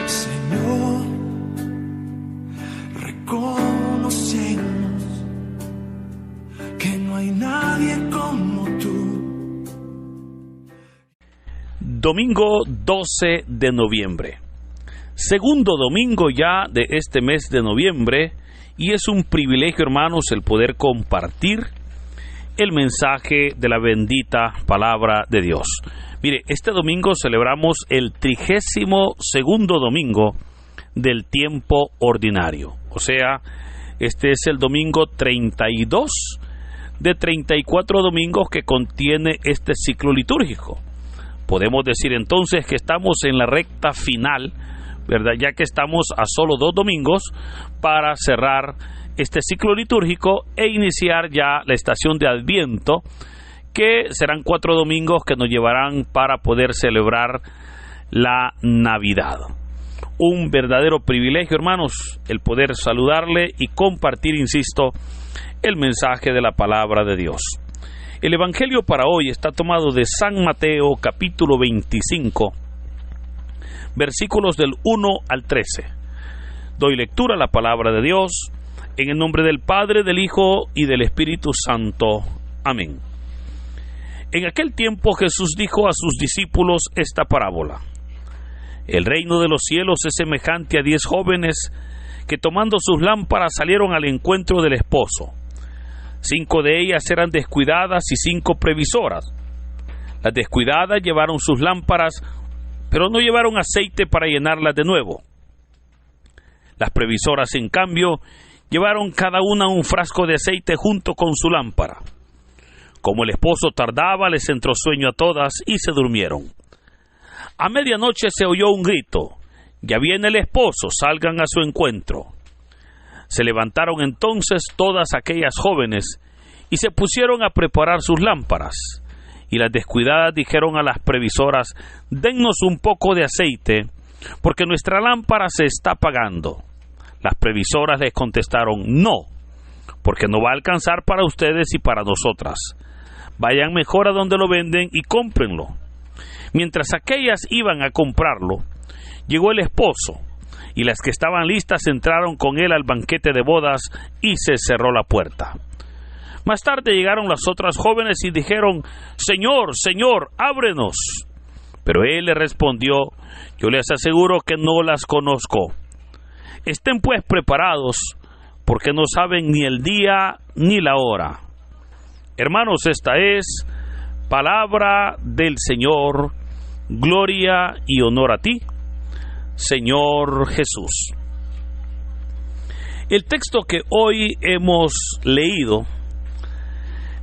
Señor, reconocemos que no hay nadie como tú. Domingo 12 de noviembre. Segundo domingo ya de este mes de noviembre, y es un privilegio, hermanos, el poder compartir el mensaje de la bendita palabra de Dios. Mire, este domingo celebramos el 32º domingo del tiempo ordinario. O sea, este es el domingo 32 de 34 domingos que contiene este ciclo litúrgico. Podemos decir entonces que estamos en la recta final, ¿verdad? Ya que estamos a solo 2 domingos para cerrar este ciclo litúrgico e iniciar ya la estación de Adviento, que serán 4 domingos que nos llevarán para poder celebrar la Navidad. Un verdadero privilegio, hermanos, el poder saludarle y compartir, insisto, el mensaje de la palabra de Dios. El Evangelio para hoy está tomado de San Mateo, capítulo 25, versículos del 1 al 13. Doy lectura a la palabra de Dios, en el nombre del Padre, del Hijo y del Espíritu Santo. Amén. En aquel tiempo Jesús dijo a sus discípulos esta parábola: El reino de los cielos es semejante a 10 jóvenes que tomando sus lámparas salieron al encuentro del esposo. 5 de ellas eran descuidadas y 5 previsoras. Las descuidadas llevaron sus lámparas, pero no llevaron aceite para llenarlas de nuevo. Las previsoras, en cambio, llevaron cada una un frasco de aceite junto con su lámpara. Como el esposo tardaba, les entró sueño a todas y se durmieron. A medianoche se oyó un grito: «Ya viene el esposo, salgan a su encuentro». Se levantaron entonces todas aquellas jóvenes y se pusieron a preparar sus lámparas. Y las descuidadas dijeron a las previsoras: «Dennos un poco de aceite, porque nuestra lámpara se está apagando». Las previsoras les contestaron: «No, porque no va a alcanzar para ustedes y para nosotras. Vayan mejor a donde lo venden y cómprenlo». Mientras aquellas iban a comprarlo, llegó el esposo, y las que estaban listas entraron con él al banquete de bodas y se cerró la puerta. Más tarde llegaron las otras jóvenes y dijeron: «Señor, Señor, ábrenos». Pero él les respondió: «Yo les aseguro que no las conozco. Estén pues preparados, porque no saben ni el día ni la hora». Hermanos, esta es palabra del Señor. Gloria y honor a ti, Señor Jesús. El texto que hoy hemos leído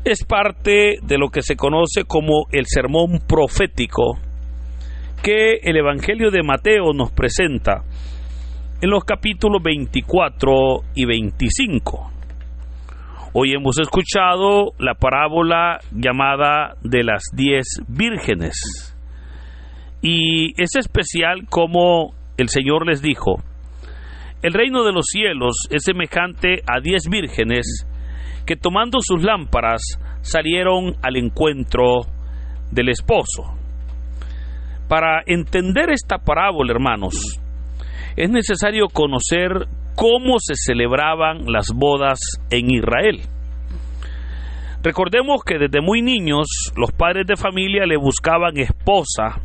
es parte de lo que se conoce como el sermón profético que el Evangelio de Mateo nos presenta en los capítulos 24 y 25. Hoy hemos escuchado la parábola llamada de las 10 vírgenes. Y es especial como el Señor les dijo: el reino de los cielos es semejante a 10 vírgenes que tomando sus lámparas salieron al encuentro del esposo. Para entender esta parábola, hermanos, es necesario conocer cómo se celebraban las bodas en Israel. Recordemos que desde muy niños los padres de familia le buscaban esposa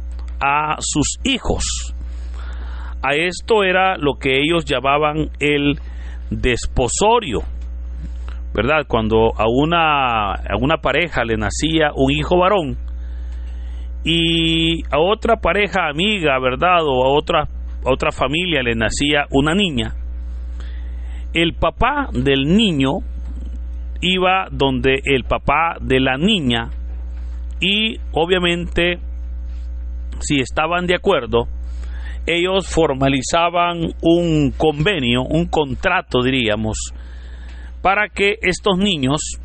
a sus hijos. A esto era lo que ellos llamaban el desposorio, ¿verdad? Cuando a una pareja le nacía un hijo varón y a otra pareja amiga, ¿verdad? O a otra familia le nacía una niña, el papá del niño iba donde el papá de la niña y obviamente, si estaban de acuerdo, ellos formalizaban un convenio, un contrato diríamos, para que estos niños,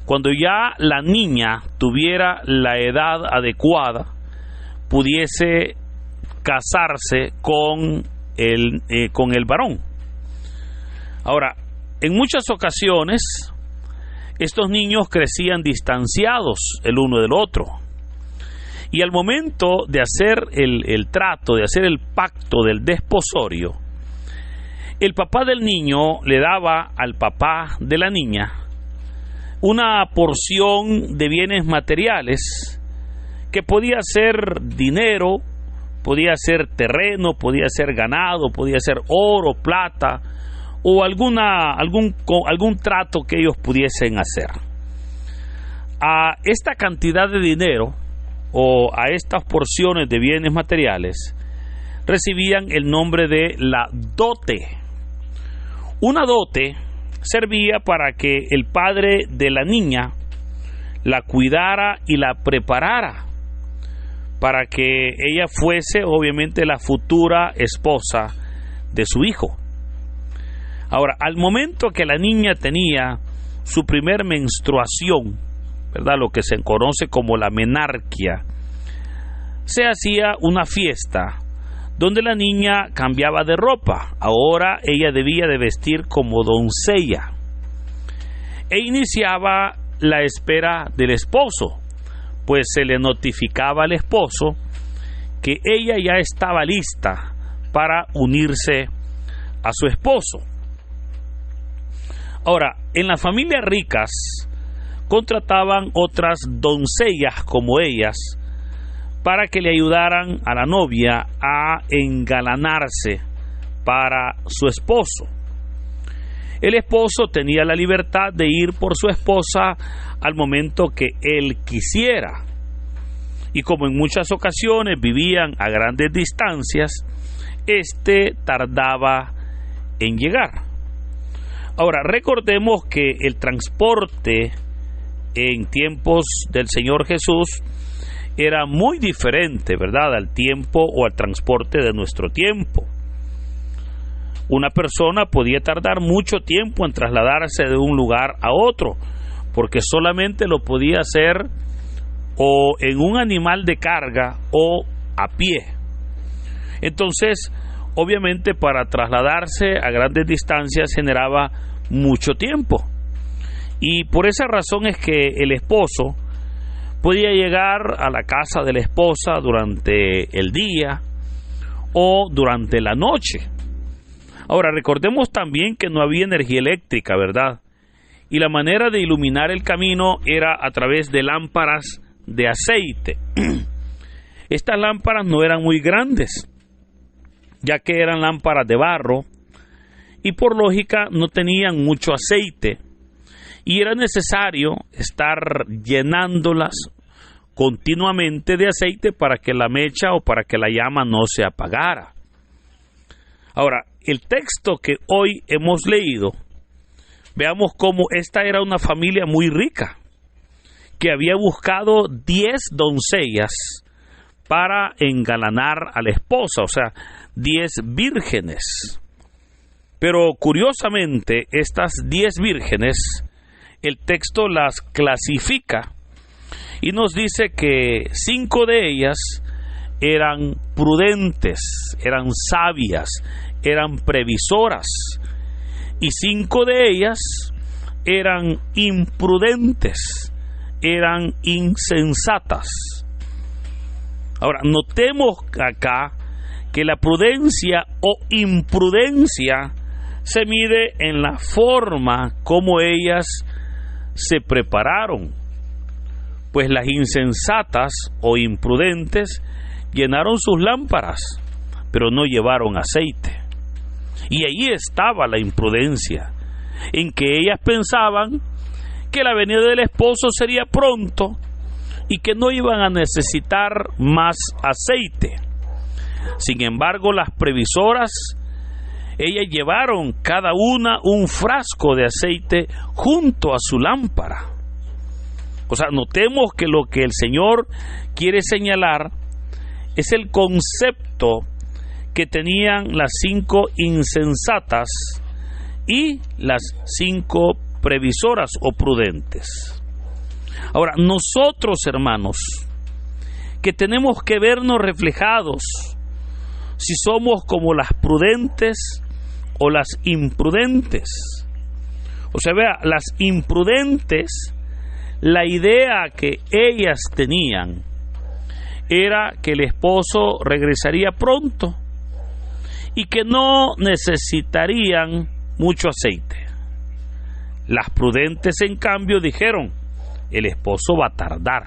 cuando ya la niña tuviera la edad adecuada, pudiese casarse con el varón. Ahora, en muchas ocasiones, estos niños crecían distanciados el uno del otro. Y al momento de hacer el trato, de hacer el pacto del desposorio, el papá del niño le daba al papá de la niña una porción de bienes materiales que podía ser dinero, podía ser terreno, podía ser ganado, podía ser oro, plata o algún trato que ellos pudiesen hacer. A esta cantidad de dinero o a estas porciones de bienes materiales recibían el nombre de la dote. Una dote servía para que el padre de la niña la cuidara y la preparara para que ella fuese obviamente la futura esposa de su hijo. Ahora, al momento que la niña tenía su primer menstruación, ¿verdad?, lo que se conoce como la menarquia, se hacía una fiesta donde la niña cambiaba de ropa. Ahora ella debía de vestir como doncella e iniciaba la espera del esposo, pues se le notificaba al esposo que ella ya estaba lista para unirse a su esposo. Ahora, en las familias ricas contrataban otras doncellas como ellas para que le ayudaran a la novia a engalanarse para su esposo. El esposo tenía la libertad de ir por su esposa al momento que él quisiera. Y como en muchas ocasiones vivían a grandes distancias, tardaba en llegar. Ahora, recordemos que el transporte en tiempos del Señor Jesús era muy diferente, ¿verdad?, al tiempo o al transporte de nuestro tiempo. Una persona podía tardar mucho tiempo en trasladarse de un lugar a otro, porque solamente lo podía hacer o en un animal de carga o a pie. Entonces, obviamente, para trasladarse a grandes distancias generaba mucho tiempo. Y por esa razón es que el esposo podía llegar a la casa de la esposa durante el día o durante la noche. Ahora, recordemos también que no había energía eléctrica, ¿verdad? Y la manera de iluminar el camino era a través de lámparas de aceite. Estas lámparas no eran muy grandes, ya que eran lámparas de barro y por lógica no tenían mucho aceite. Y era necesario estar llenándolas continuamente de aceite para que la mecha o para que la llama no se apagara. Ahora, el texto que hoy hemos leído, veamos cómo esta era una familia muy rica, que había buscado 10 doncellas para engalanar a la esposa, o sea, 10 vírgenes. Pero curiosamente, estas 10 vírgenes, el texto las clasifica y nos dice que 5 de ellas eran prudentes, eran sabias, eran previsoras, y 5 de ellas eran imprudentes, eran insensatas. Ahora, notemos acá que la prudencia o imprudencia se mide en la forma como ellas se prepararon, pues las insensatas o imprudentes llenaron sus lámparas, pero no llevaron aceite. Y ahí estaba la imprudencia, en que ellas pensaban que la venida del esposo sería pronto y que no iban a necesitar más aceite. Sin embargo, las previsoras, ellas llevaron cada una un frasco de aceite junto a su lámpara. O sea, notemos que lo que el Señor quiere señalar es el concepto que tenían las 5 insensatas y las 5 previsoras o prudentes. Ahora, nosotros, hermanos, que tenemos que vernos reflejados si somos como las prudentes o las imprudentes. O sea, vea, las imprudentes, la idea que ellas tenían era que el esposo regresaría pronto y que no necesitarían mucho aceite. Las prudentes, en cambio, dijeron: el esposo va a tardar.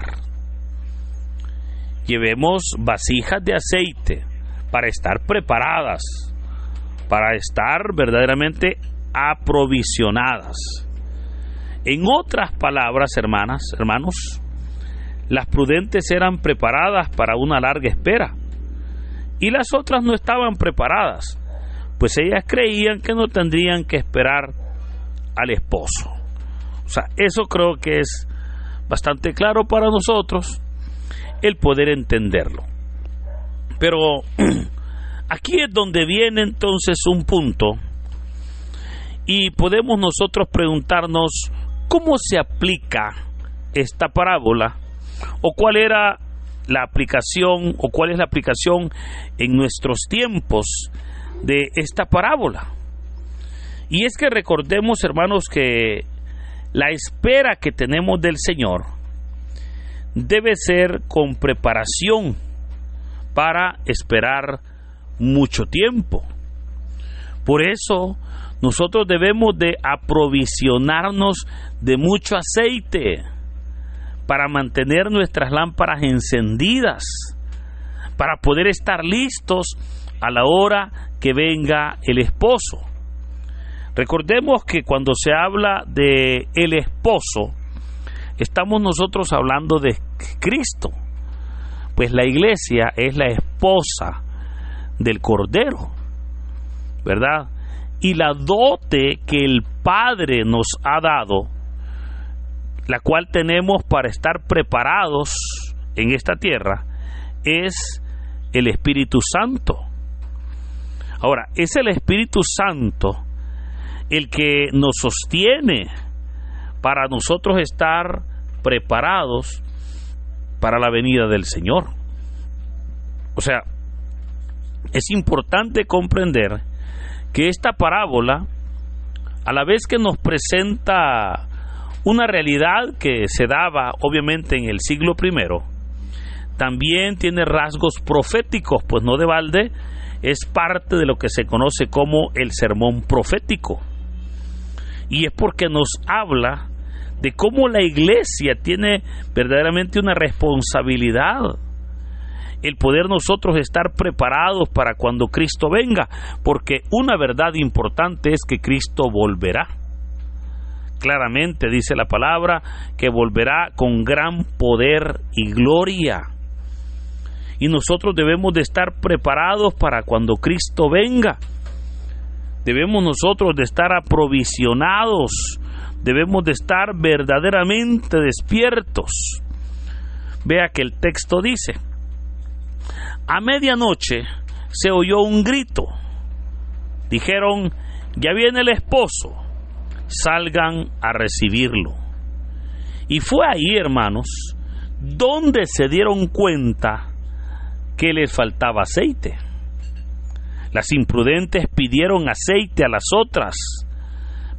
Llevemos vasijas de aceite para estar preparadas, para estar verdaderamente aprovisionadas. En otras palabras, hermanos, las prudentes eran preparadas para una larga espera y las otras no estaban preparadas, pues ellas creían que no tendrían que esperar al esposo. O sea, eso creo que es bastante claro para nosotros el poder entenderlo. Pero aquí es donde viene entonces un punto y podemos nosotros preguntarnos cómo se aplica esta parábola, o cuál era la aplicación, o cuál es la aplicación en nuestros tiempos de esta parábola. Y es que recordemos, hermanos, que la espera que tenemos del Señor debe ser con preparación para esperar mucho tiempo. Por eso nosotros debemos de aprovisionarnos de mucho aceite para mantener nuestras lámparas encendidas, para poder estar listos a la hora que venga el esposo. Recordemos que cuando se habla de el esposo, estamos nosotros hablando de Cristo, pues la iglesia es la esposa del Cordero, ¿verdad? Y la dote que el Padre nos ha dado, la cual tenemos para estar preparados en esta tierra, es el Espíritu Santo. Ahora, es el Espíritu Santo el que nos sostiene para nosotros estar preparados para la venida del Señor. O sea, es importante comprender que esta parábola, a la vez que nos presenta una realidad que se daba obviamente en el siglo I, también tiene rasgos proféticos, pues no de balde es parte de lo que se conoce como el sermón profético. Y es porque nos habla de cómo la iglesia tiene verdaderamente una responsabilidad, el poder nosotros estar preparados para cuando Cristo venga, porque una verdad importante es que Cristo volverá. Claramente dice la palabra que volverá con gran poder y gloria. Y nosotros debemos de estar preparados para cuando Cristo venga. Debemos nosotros de estar aprovisionados, debemos de estar verdaderamente despiertos. Vea que el texto dice: a medianoche se oyó un grito. Dijeron: ya viene el esposo, salgan a recibirlo. Y fue ahí, hermanos, donde se dieron cuenta que les faltaba aceite. Las imprudentes pidieron aceite a las otras,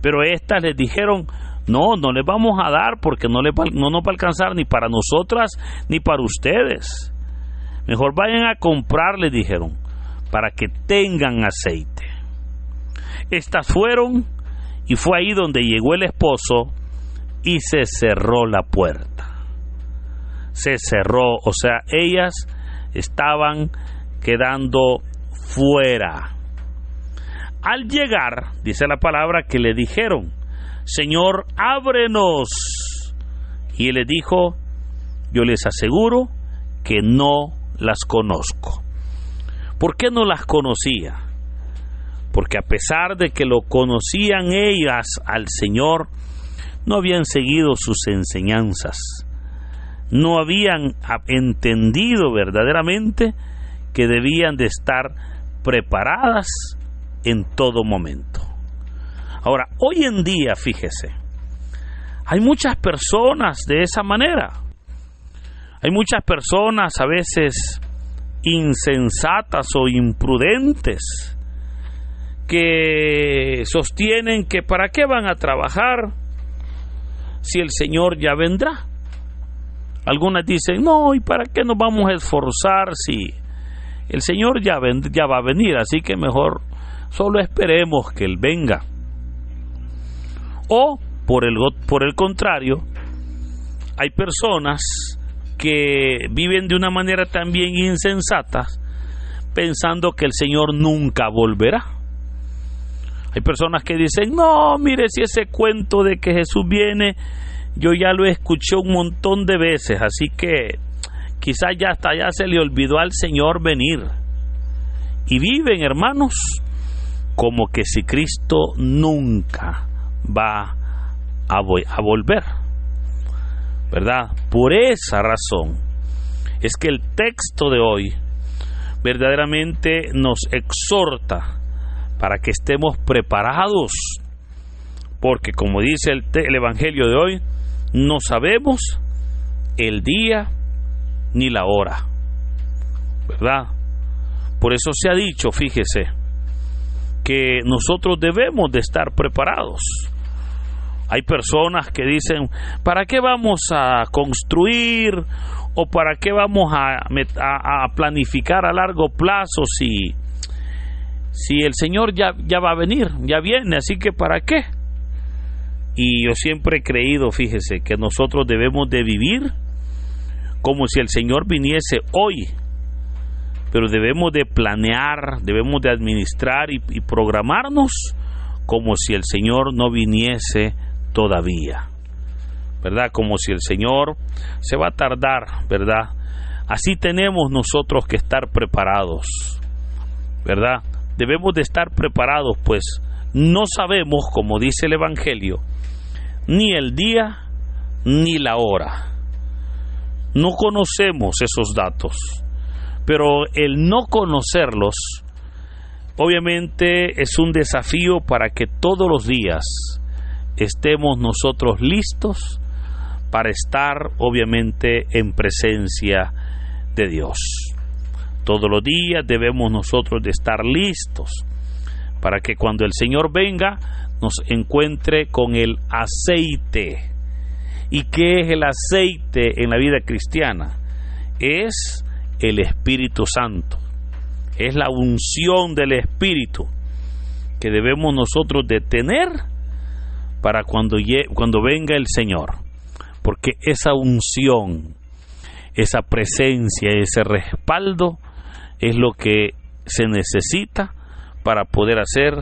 pero éstas les dijeron: no les vamos a dar porque no nos va a alcanzar ni para nosotras ni para ustedes. Mejor vayan a comprar, les dijeron, para que tengan aceite. Estas fueron, y fue ahí donde llegó el esposo y se cerró la puerta. Se cerró, o sea, ellas estaban quedando fuera. Al llegar, dice la palabra, que le dijeron: Señor, ábrenos. Y él les dijo: yo les aseguro que no las conozco. ¿Por qué no las conocía? Porque a pesar de que lo conocían ellas al Señor, no habían seguido sus enseñanzas, no habían entendido verdaderamente que debían de estar preparadas en todo momento. Ahora, hoy en día, fíjese, hay muchas personas de esa manera. Hay muchas personas a veces insensatas o imprudentes que sostienen que ¿para qué van a trabajar si el Señor ya vendrá? Algunas dicen, no, ¿y para qué nos vamos a esforzar si el Señor ya va a venir? Así que mejor solo esperemos que Él venga. O, por el contrario, hay personas que viven de una manera también insensata, pensando que el Señor nunca volverá. Hay personas que dicen, no, mire, si ese cuento de que Jesús viene, yo ya lo escuché un montón de veces, así que quizás ya hasta ya se le olvidó al Señor venir. Y viven, hermanos, como que si Cristo nunca va a volver, ¿verdad? Por esa razón es que el texto de hoy verdaderamente nos exhorta para que estemos preparados, porque como dice el Evangelio de hoy, no sabemos el día ni la hora, ¿verdad? Por eso se ha dicho, fíjese, que nosotros debemos de estar preparados. Hay personas que dicen, ¿para qué vamos a construir o para qué vamos a planificar a largo plazo si el Señor ya va a venir, ya viene, así que ¿para qué? Y yo siempre he creído, fíjese, que nosotros debemos de vivir como si el Señor viniese hoy, pero debemos de planear, debemos de administrar y programarnos como si el Señor no viniese todavía, ¿verdad? Como si el Señor se va a tardar, ¿verdad? Así tenemos nosotros que estar preparados, ¿verdad? Debemos de estar preparados, pues no sabemos, como dice el Evangelio, ni el día ni la hora. No conocemos esos datos, pero el no conocerlos obviamente es un desafío para que todos los días estemos nosotros listos para estar obviamente en presencia de Dios. Todos los días debemos nosotros de estar listos para que cuando el Señor venga nos encuentre con el aceite. ¿Y qué es el aceite en la vida cristiana? Es el Espíritu Santo. Es la unción del Espíritu que debemos nosotros de tener para cuando venga el Señor. Porque esa unción, esa presencia, ese respaldo es lo que se necesita para poder hacer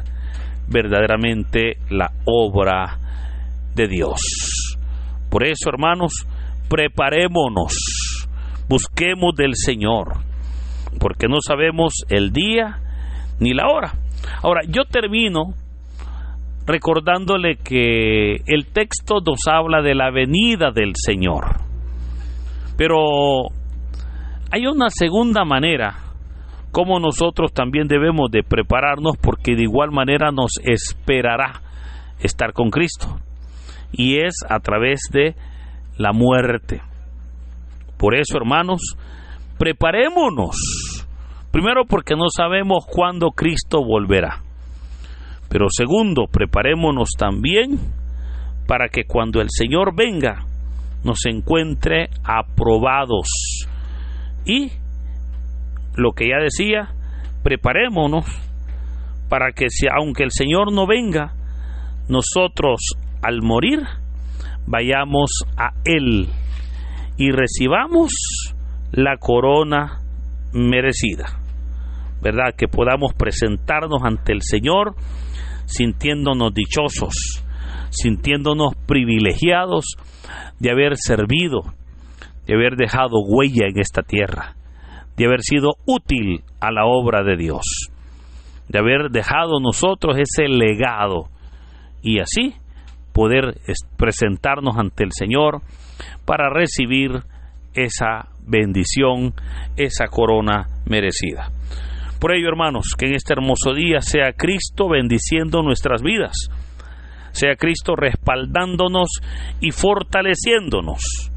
verdaderamente la obra de Dios. Por eso, hermanos, preparémonos, busquemos del Señor, porque no sabemos el día ni la hora. Ahora, yo termino recordándole que el texto nos habla de la venida del Señor, pero hay una segunda manera como nosotros también debemos de prepararnos, porque de igual manera nos esperará estar con Cristo, y es a través de la muerte. Por eso, hermanos, preparémonos, primero porque no sabemos cuándo Cristo volverá, pero segundo, preparémonos también para que cuando el Señor venga nos encuentre aprobados. Y lo que ya decía, preparémonos para que aunque el Señor no venga, nosotros al morir vayamos a Él y recibamos la corona merecida, ¿verdad? Que podamos presentarnos ante el Señor sintiéndonos dichosos, sintiéndonos privilegiados de haber servido, de haber dejado huella en esta tierra, de haber sido útil a la obra de Dios, de haber dejado nosotros ese legado y así poder presentarnos ante el Señor para recibir esa bendición, esa corona merecida. Por ello, hermanos, que en este hermoso día sea Cristo bendiciendo nuestras vidas, sea Cristo respaldándonos y fortaleciéndonos,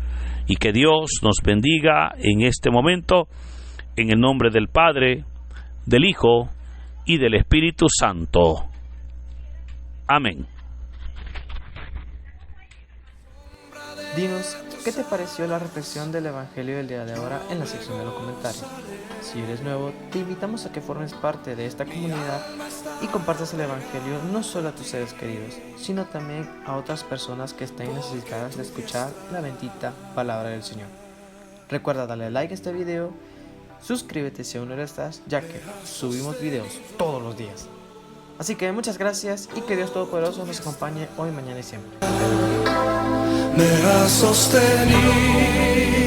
y que Dios nos bendiga en este momento, en el nombre del Padre, del Hijo y del Espíritu Santo. Amén. Dinos, ¿qué te pareció la reflexión del Evangelio del día de ahora en la sección de los comentarios? Si eres nuevo, te invitamos a que formes parte de esta comunidad y compartas el Evangelio no solo a tus seres queridos, sino también a otras personas que estén necesitadas de escuchar la bendita palabra del Señor. Recuerda darle like a este video, suscríbete si aún no lo estás, ya que subimos videos todos los días. Así que muchas gracias y que Dios Todopoderoso nos acompañe hoy, mañana y siempre. Me ha sostenido.